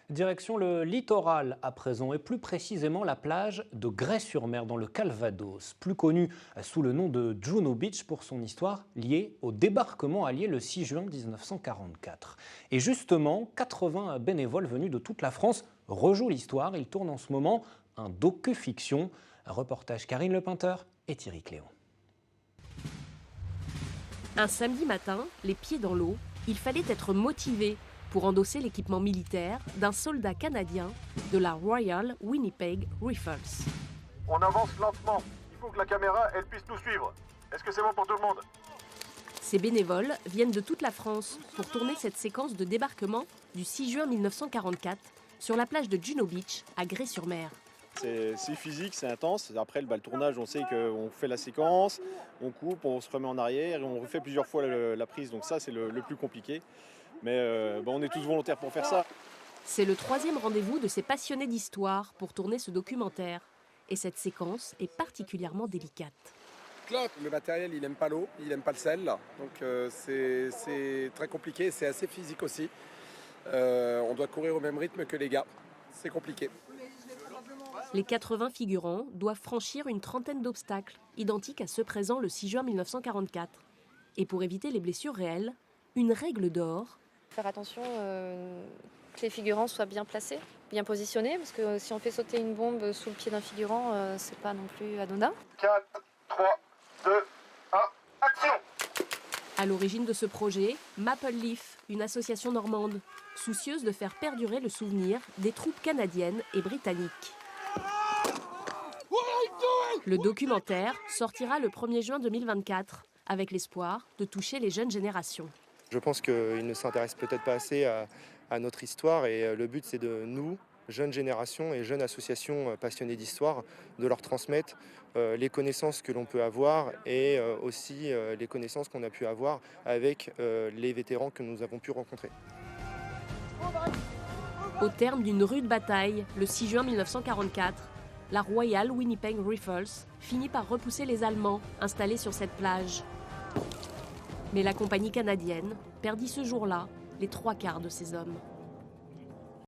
Direction le littoral à présent et plus précisément la plage de Grès-sur-Mer dans le Calvados, plus connue sous le nom de Juno Beach pour son histoire liée au débarquement allié le 6 juin 1944. Et justement, 80 bénévoles venus de toute la France rejouent l'histoire. Ils tournent en ce moment un docu-fiction. Un reportage Karine Lepinteur et Thierry Cléon. Un samedi matin, les pieds dans l'eau, il fallait être motivé pour endosser l'équipement militaire d'un soldat canadien de la Royal Winnipeg Rifles. On avance lentement. Il faut que la caméra, elle puisse nous suivre. Est-ce que c'est bon pour tout le monde? Ces bénévoles viennent de toute la France pour tourner cette séquence de débarquement du 6 juin 1944 sur la plage de Juno Beach à Grès-sur-Mer. C'est physique, c'est intense. Après le tournage, on sait qu'on fait la séquence, on coupe, on se remet en arrière et on refait plusieurs fois la prise. Donc ça, c'est le plus compliqué. Mais on est tous volontaires pour faire ça. C'est le 3e rendez-vous de ces passionnés d'histoire pour tourner ce documentaire. Et cette séquence est particulièrement délicate. Le matériel, il n'aime pas l'eau, il n'aime pas le sel. Donc c'est très compliqué, c'est assez physique aussi. On doit courir au même rythme que les gars. C'est compliqué. Les 80 figurants doivent franchir une trentaine d'obstacles, identiques à ceux présents le 6 juin 1944. Et pour éviter les blessures réelles, une règle d'or. Faire attention que les figurants soient bien placés, bien positionnés, parce que si on fait sauter une bombe sous le pied d'un figurant, c'est pas non plus anodin. 4, 3, 2, 1, action! À l'origine de ce projet, Maple Leaf, une association normande, soucieuse de faire perdurer le souvenir des troupes canadiennes et britanniques. Le documentaire sortira le 1er juin 2024, avec l'espoir de toucher les jeunes générations. Je pense qu'ils ne s'intéressent peut-être pas assez à notre histoire et le but c'est de nous, jeunes générations et jeunes associations passionnées d'histoire, de leur transmettre les connaissances que l'on peut avoir et aussi les connaissances qu'on a pu avoir avec les vétérans que nous avons pu rencontrer. Au terme d'une rude bataille, le 6 juin 1944, la Royal Winnipeg Rifles finit par repousser les Allemands installés sur cette plage. Mais la compagnie canadienne perdit ce jour-là les 3/4 de ses hommes.